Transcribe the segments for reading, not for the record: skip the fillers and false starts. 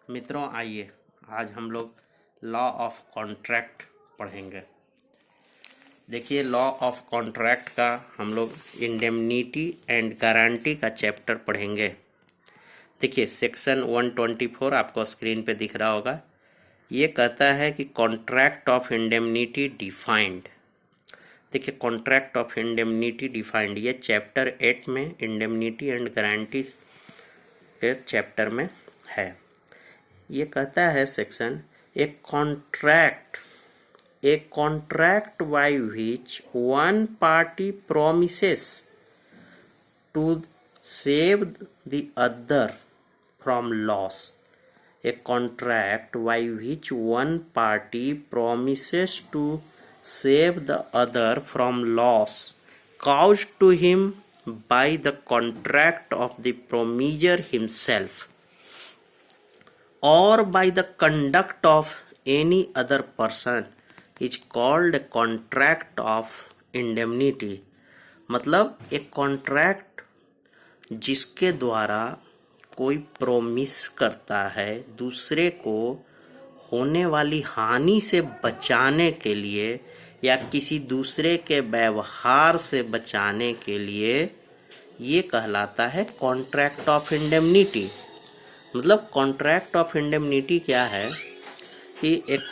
मित्रों, आइए आज हम लोग लॉ ऑफ कॉन्ट्रैक्ट पढ़ेंगे। देखिए, लॉ ऑफ कॉन्ट्रैक्ट का हम लोग इंडेमनिटी एंड गारंटी का चैप्टर पढ़ेंगे। देखिए, सेक्शन 124 आपको स्क्रीन पे दिख रहा होगा। ये कहता है कि कॉन्ट्रैक्ट ऑफ इंडेमनिटी डिफाइंड। देखिए, कॉन्ट्रैक्ट ऑफ इंडेमनिटी डिफाइंड ये चैप्टर 8 में इंडेमनिटी एंड गारंटी के चैप्टर में है। ये कहता है section a contract by which one party promises to save the other from loss. A contract by which one party promises to save the other from loss caused to him by the contract of the promiser himself or by the conduct of any other person is called a contract of indemnity। मतलब एक contract जिसके द्वारा कोई promise करता है दूसरे को होने वाली हानि से बचाने के लिए या किसी दूसरे के व्यवहार से बचाने के लिए, ये कहलाता है कॉन्ट्रैक्ट ऑफ इंडेमनिटी। मतलब कॉन्ट्रैक्ट ऑफ इंडेमनिटी क्या है कि एक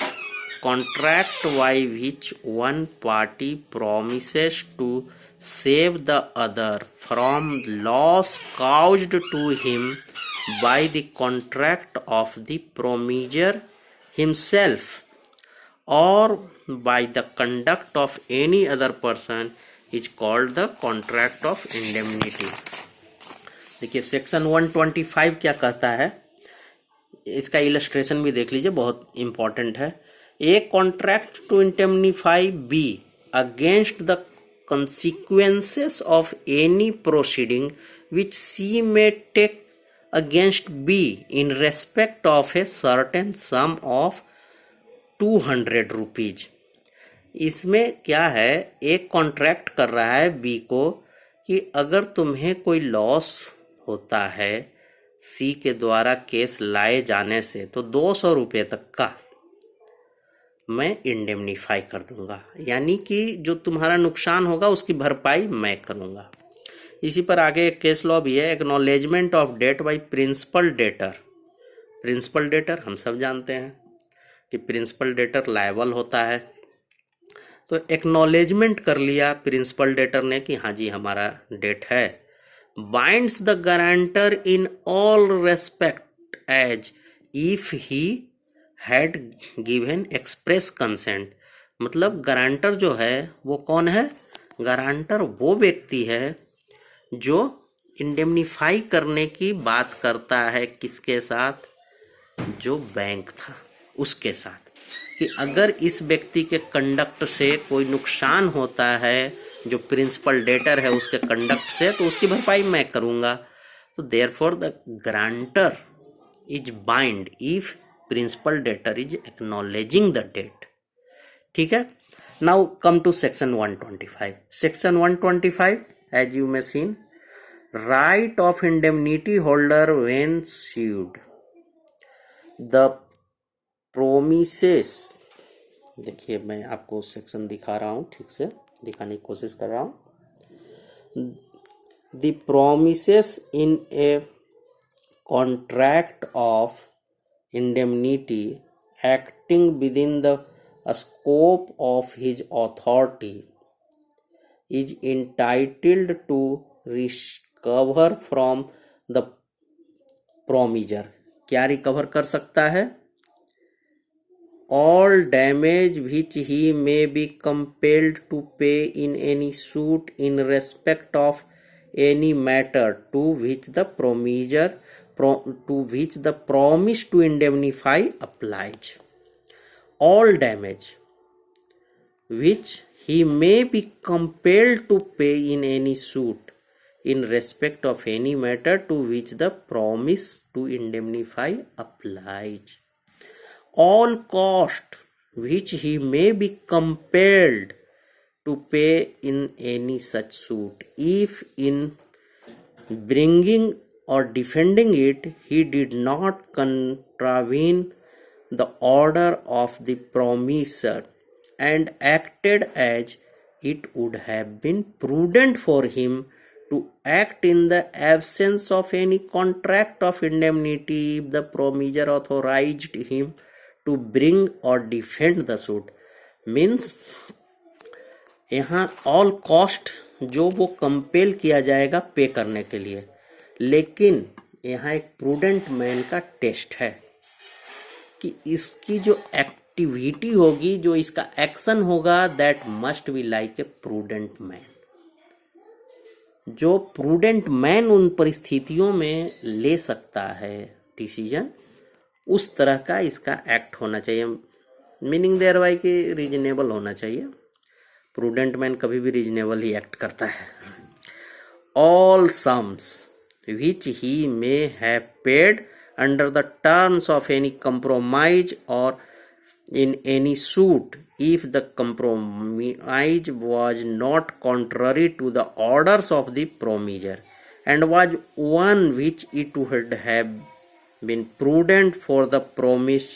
contract by which one party promises to save the other from loss caused to him by the contract of the promisor himself और by the conduct of any other person is called the contract of indemnity. देखिए, section 125 क्या कहता है, इसका illustration भी देख लीजिए, बहुत इंपॉर्टेंट है। A contract to indemnify B against the consequences of any proceeding which C may take against B in respect of a certain sum of 200 rupees। इसमें क्या है, एक कॉन्ट्रैक्ट कर रहा है बी को कि अगर तुम्हें कोई लॉस होता है सी के द्वारा केस लाए जाने से तो 200 रुपये तक का मैं इंडेमनिफाई कर दूंगा, यानी कि जो तुम्हारा नुकसान होगा उसकी भरपाई मैं करूंगा। इसी पर आगे एक केस लॉ भी है, acknowledgement of debt by principal debtor. Principal debtor हम सब जानते हैं कि प्रिंसिपल डेटर लायबल होता है, तो एक्नॉलेजमेंट कर लिया प्रिंसिपल डेटर ने कि हाँ जी हमारा डेट है। Binds the guarantor in all respect as if he had given express consent. मतलब गारंटर जो है वो कौन है, गारंटर वो व्यक्ति है जो इंडेमनिफाई करने की बात करता है किसके साथ, जो बैंक था उसके साथ, कि अगर इस व्यक्ति के कंडक्ट से कोई नुकसान होता है जो प्रिंसिपल डेटर है उसके कंडक्ट से, तो उसकी भरपाई मैं करूंगा। तो therefore the guarantor is bind if principal debtor is acknowledging the debt. ठीक है। Now come to section 125। Section 125 as you may seen, right of indemnity holder when sued the promises. देखिए, मैं आपको सेक्शन दिखा रहा हूं, ठीक से दिखाने की कोशिश कर रहा हूं। The promises in a contract of indemnity acting within the scope of his authority is entitled to recover from the promiser। क्या रिकवर कर सकता है, all damage which he may be compelled to pay in any suit in respect of any matter to which the promise to indemnify applies। All damage which he may be compelled to pay in any suit in respect of any matter to which the promise to indemnify applies। All cost which he may be compelled to pay in any such suit if in bringing or defending it, he did not contravene the order of the promisor and acted as it would have been prudent for him to act in the absence of any contract of indemnity if the promisor authorized him to bring or defend the suit. Means यहाँ all cost जो वो compel किया जाएगा पे करने के लिए, लेकिन यहाँ एक प्रूडेंट मैन का टेस्ट है कि इसकी जो एक्टिविटी होगी, जो इसका एक्शन होगा, that must be like a prudent man. जो प्रूडेंट मैन उन परिस्थितियों में ले सकता है डिसीजन, उस तरह का इसका एक्ट होना चाहिए। मीनिंग देयर बाय कि रीजनेबल होना चाहिए। प्रूडेंट मैन कभी भी रीजनेबल ही एक्ट करता है। All sums which he may have paid under the terms of any compromise or in any suit, if the compromise was not contrary to the orders of the promisor and was one which it would have been prudent for the promise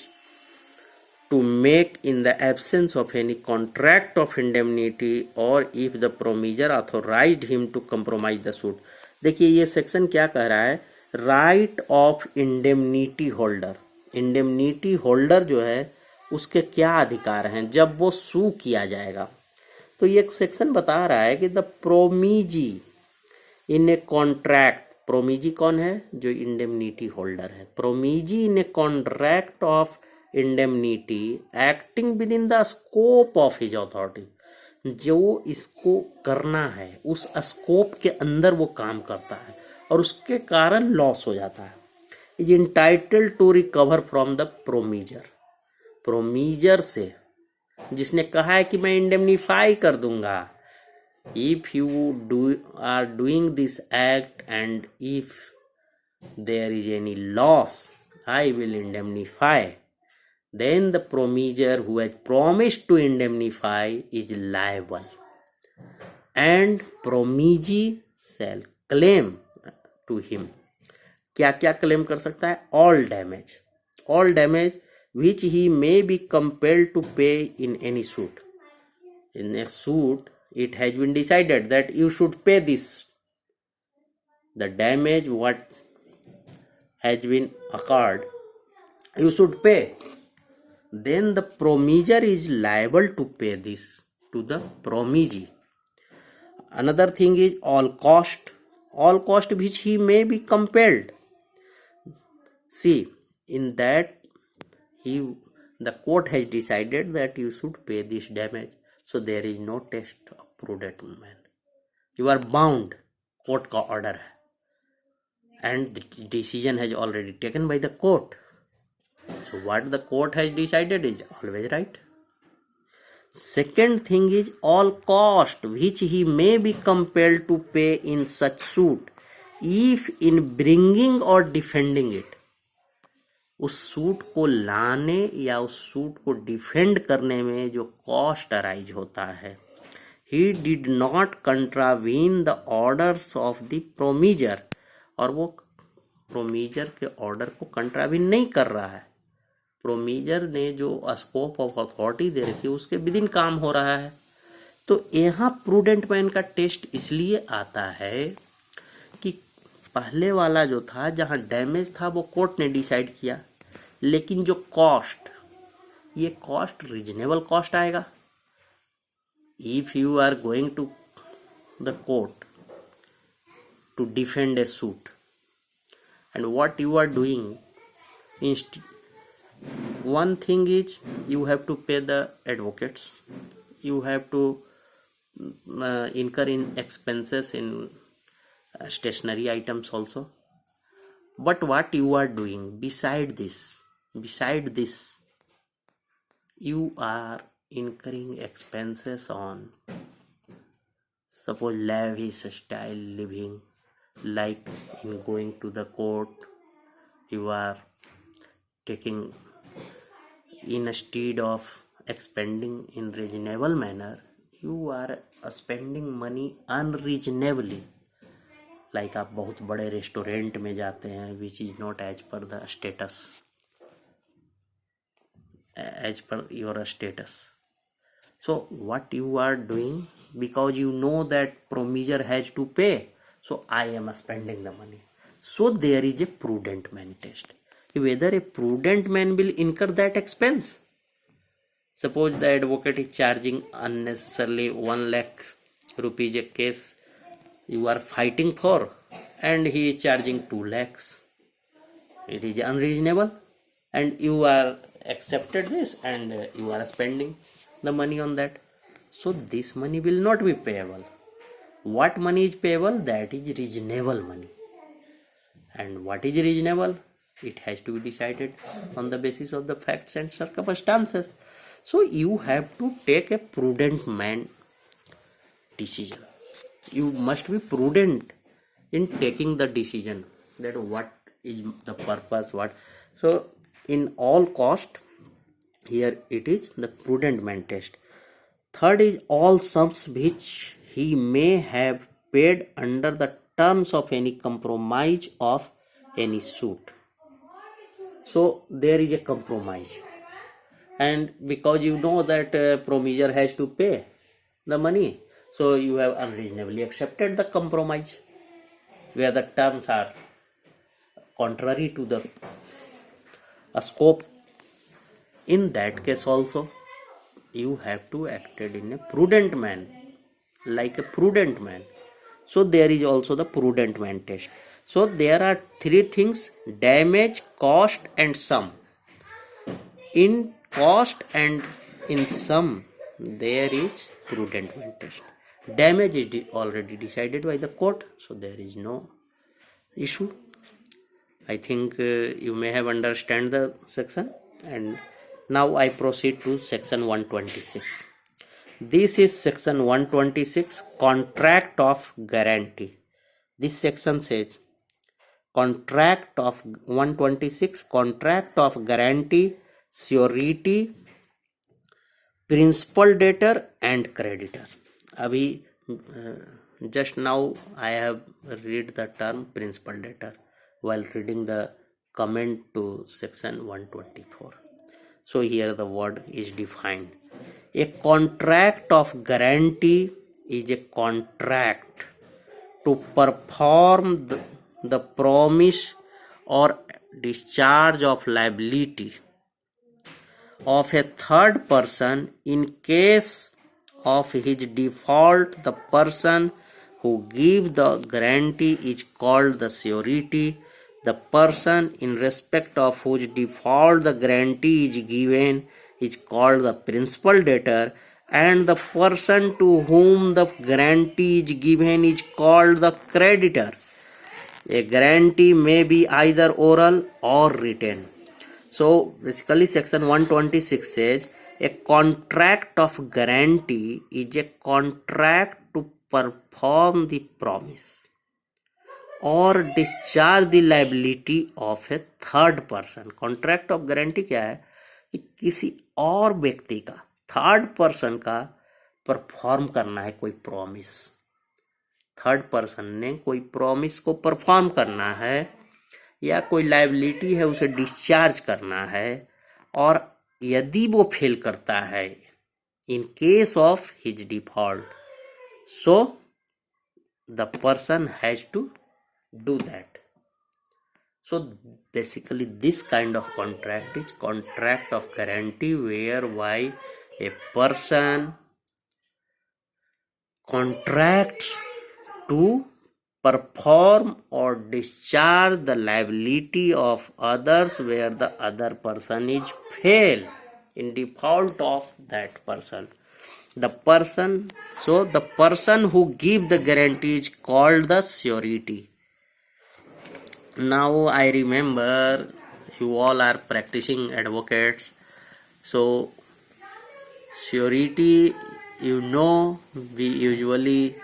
to make in the absence of any contract of indemnity, or if the promisor authorized him to compromise the suit। देखिए ये section क्या कह रहा है, right of indemnity holder. Indemnity holder जो है उसके क्या अधिकार हैं जब वो सू किया जाएगा। तो ये एक सेक्शन बता रहा है कि द प्रोमीजी इन ए कॉन्ट्रैक्ट, प्रोमीजी कौन है, जो इंडेमनिटी होल्डर है, promisee in a contract of indemnity acting within the scope of his authority, जो इसको करना है उस स्कोप के अंदर वो काम करता है और उसके कारण लॉस हो जाता है, is entitled to recover from the promisor. Promisor से जिसने कहा है कि मैं इंडेमनीफाई कर दूंगा, if you are doing this act and if there is any loss I will indemnify, then the promisor who has promised to indemnify is liable and promisee shall claim to him। क्या क्या claim कर सकता है, all damage which he may be compelled to pay in any suit। In a suit it has been decided that you should pay this, the damage what has been occurred you should pay, then the promisor is liable to pay this to the promisee। Another thing is all cost which he may be compelled। See, in that the court has decided that you should pay this damage, so there is no test of prudent man, you are bound, court का order है and the decision has already taken by the court, so what the court has decided is always right। Second thing is all cost which he may be compelled to pay in such suit if in bringing or defending it, उस suit को लाने या उस suit को defend करने में जो cost arise होता है, he did not contravene the orders of the promisor, और वो प्रोमीजर के ऑर्डर को कंट्रावीन नहीं कर रहा है, प्रोमीजर ने जो स्कोप ऑफ अथॉरिटी दे रखी है उसके विदिन काम हो रहा है। तो यहाँ प्रूडेंट मैन का टेस्ट इसलिए आता है कि पहले वाला जो था जहाँ डैमेज था वो कोर्ट ने डिसाइड किया, लेकिन जो कॉस्ट, ये कॉस्ट रीजनेबल कॉस्ट आएगा। If you are going to the court to defend a suit and what you are doing, one thing is you have to pay the advocates, you have to incur in expenses in stationery items also, but what you are doing beside this you are incurring expenses on, suppose lavish style living, like in going to the court you are taking, instead of expending in reasonable manner you are spending money unreasonably, like आप बहुत बड़े restaurant में जाते हैं which is not as per the status, as per your status. So what you are doing, because you know that promiser has to pay, so I am spending the money. So there is a prudent man test, whether a prudent man will incur that expense. Suppose the advocate is charging unnecessarily 1 lakh rupees a case you are fighting for, and he is charging 2 lakhs. It is unreasonable, and you are accepted this, and you are spending the money on that. So this money will not be payable. What money is payable? That is reasonable money. And what is reasonable? It has to be decided on the basis of the facts and circumstances. So you have to take a prudent man decision. You must be prudent in taking the decision that what is the purpose, what. So in all cost, here it is the prudent man test. Third is all sums which he may have paid under the terms of any compromise of any suit. So there is a compromise, and because you know that promiser has to pay the money, so you have unreasonably accepted the compromise where the terms are contrary to the scope. In that case also, you have to act in a prudent man, like a prudent man. So there is also the prudent man test. So there are 3 things: damage, cost and sum. In cost and in sum, there is prudent man test. Damage is already decided by the court, so there is no issue. I think you may have understand the section, and now I proceed to section 126. This is section 126, contract of guarantee. This section says contract of 126, contract of guarantee, surety, principal debtor and creditor. Abhi just now I have read the term principal debtor while reading the comment to section 124. So here the word is defined. A contract of guarantee is a contract to perform the promise or discharge of liability of a third person. In case of his default, the person who gives the guarantee is called the surety. The person in respect of whose default the guarantee is given is called the principal debtor, and the person to whom the guarantee is given is called the creditor. A guarantee may be either oral or written. So basically section 126 says a contract of guarantee is a contract to perform the promise और discharge the liability of A third person. Contract of guarantee क्या है कि किसी और व्यक्ति का, third person का perform करना है कोई प्रॉमिस. थर्ड पर्सन ने कोई प्रॉमिस को परफॉर्म करना है या कोई लाइबिलिटी है उसे डिस्चार्ज करना है, और यदि वो फेल करता है in case of his default, so the person has to do that. So basically this kind of contract is contract of guarantee, whereby a person contracts to perform or discharge the liability of others where the other person is fail in default of that person. The person, so the person who give the guarantee is called the surety. Now I remember you all are practicing advocates, so surety, you know, we usually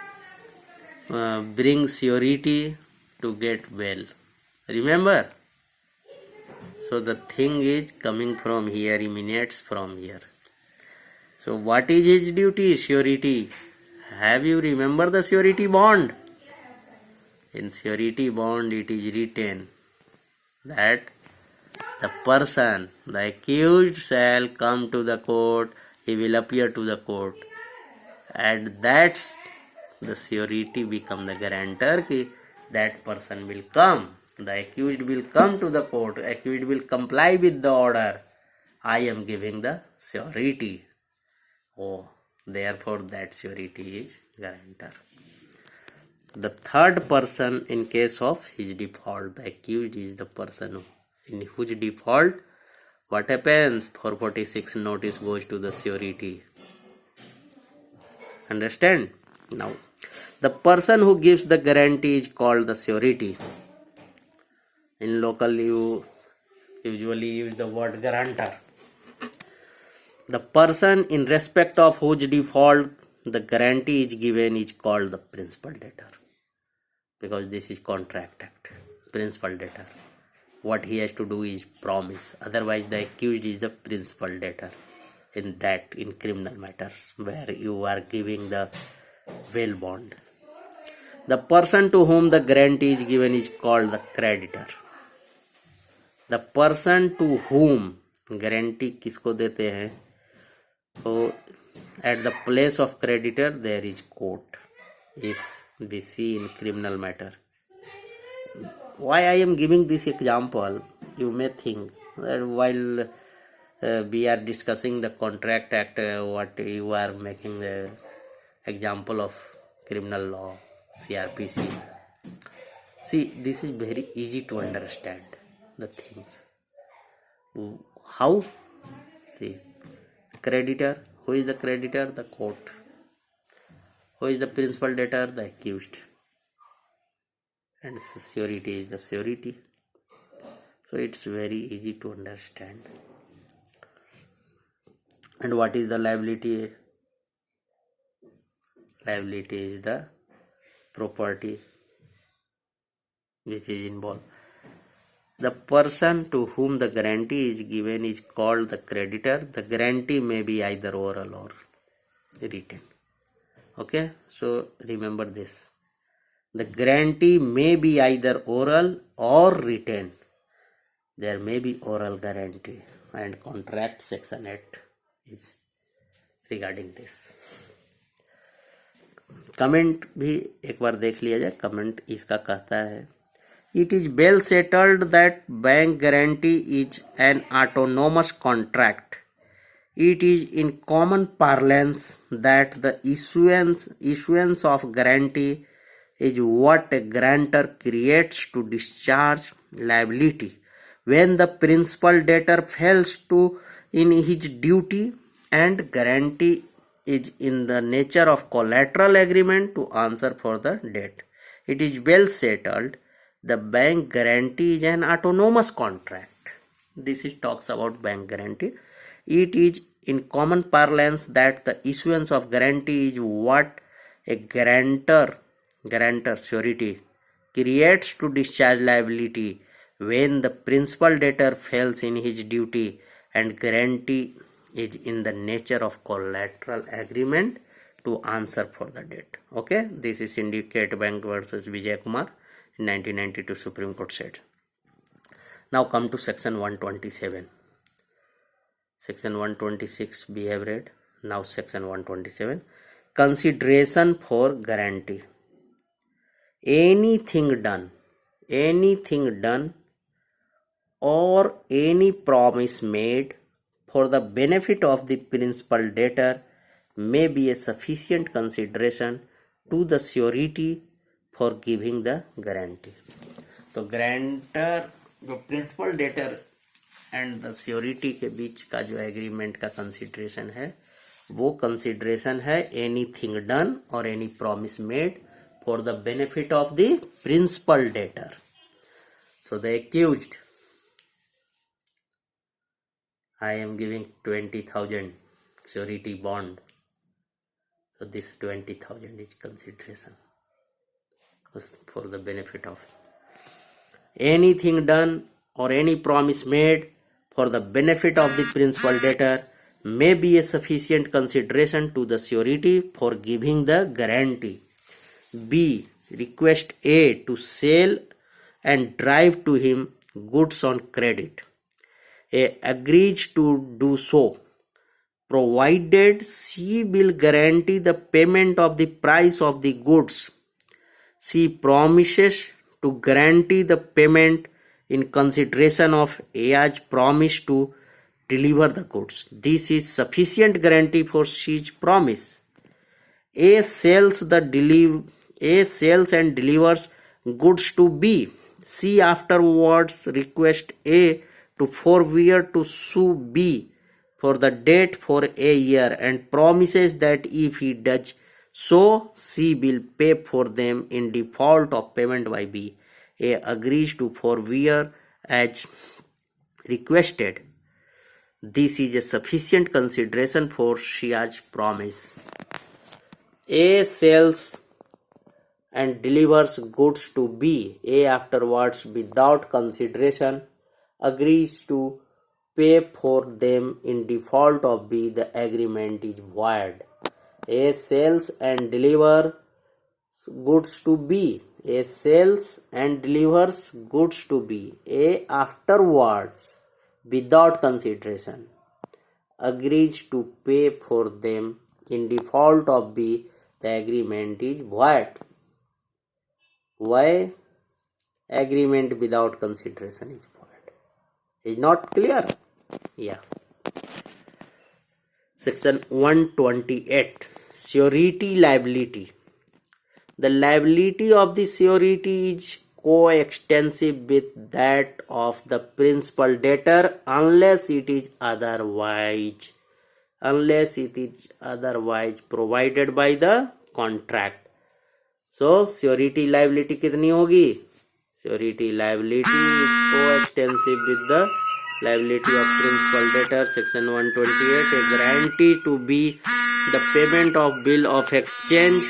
bring surety to get well. Remember? So the thing is coming from here, emanates from here. So what is his duty? Surety. Have you remember the surety bond? In surety bond, it is written that the person, the accused, shall come to the court, he will appear to the court, and that's the surety become the guarantor ki that person will come. The accused will come to the court, accused will comply with the order. I am giving the surety. Oh, therefore that surety is guarantor. The third person in case of his default, the accused is the person in whose default, what happens? 446 notice goes to the surety. Understand? Now, the person who gives the guarantee is called the surety. In local, you usually use the word guarantor. The person in respect of whose default the guarantee is given is called the principal debtor, because this is contract act. Principal debtor, what he has to do is promise, otherwise the accused is the principal debtor in criminal matters where you are giving the bail bond. The person to whom the guarantee is given is called the creditor. The person to whom guarantee किसको देते हैं, so at the place of creditor there is court. If we see in criminal matter, why I am giving this example, you may think that while we are discussing the contract act, what you are making the example of criminal law, CRPC. See, this is very easy to understand the things. How? See, creditor, who is the creditor? The court. Who is the principal debtor? The accused. And the surety is the surety. So it's very easy to understand. And what is the liability? Liability is the property which is involved. The person to whom the guarantee is given is called the creditor. The guarantee may be either oral or written. Okay, so remember this. The guarantee may be either oral or written. There may be oral guarantee, and contract section 8 is regarding this. Comment भी एक बार देख लिया जाए. Comment इसका कहता है, it is well settled that bank guarantee is an autonomous contract. It is in common parlance that the issuance of guarantee is what a grantor creates to discharge liability when the principal debtor fails to in his duty, and guarantee is in the nature of collateral agreement to answer for the debt. It is well settled the bank guarantee is an autonomous contract. This is talks about bank guarantee. It is in common parlance that the issuance of guarantee is what a grantor surety creates to discharge liability when the principal debtor fails in his duty, and guarantee is in the nature of collateral agreement to answer for the debt. Okay, this is Syndicate Bank versus Vijay Kumar in 1992 Supreme Court said. Now come to section 127. Section 126 we have read. Now section 127. Consideration for guarantee. Anything done or any promise made for the benefit of the principal debtor may be a sufficient consideration to the surety for giving the guarantee. तो guarantor जो principal debtor and the surety के बीच का जो agreement का consideration है, वो consideration है एनीथिंग डन और any promise made for the benefit of the principal debtor. So the accused, I am giving 20,000 surety bond. So this 20,000 is consideration for the benefit of anything done or any promise made for the benefit of the principal debtor may be a sufficient consideration to the surety for giving the guarantee. B. request A to sell and drive to him goods on credit. A agrees to do so, provided C will guarantee the payment of the price of the goods. C promises to guarantee the payment in consideration of A's promise to deliver the goods. This is sufficient guarantee for C's promise. A sells and delivers goods to B. C afterwards requests A to forbear to sue B for the debt for a year and promises that if he does so, C will pay for them in default of payment by B. A agrees to forbear as requested. This is a sufficient consideration for Ci's promise. A sells and delivers goods to B. A afterwards, without consideration, agrees to pay for them in default of B. The agreement is void. A sells and delivers goods to B. A sells and delivers goods to B. A afterwards, without consideration, agrees to pay for them in default of B. The agreement is void. Why agreement without consideration is void? Is not clear? Yes. Section 128. Surety liability. The liability of the surety is coextensive with that of the principal debtor unless it is otherwise provided by the contract. So surety liability कितनी होगी? Surety liability is coextensive with the liability of principal debtor. Section 128. A guarantee to be the payment of bill of exchange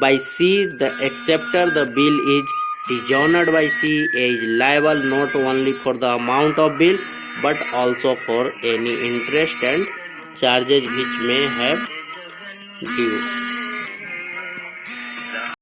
by C, the acceptor the bill is dishonored by C, is liable not only for the amount of bill but also for any interest and charges which may have due.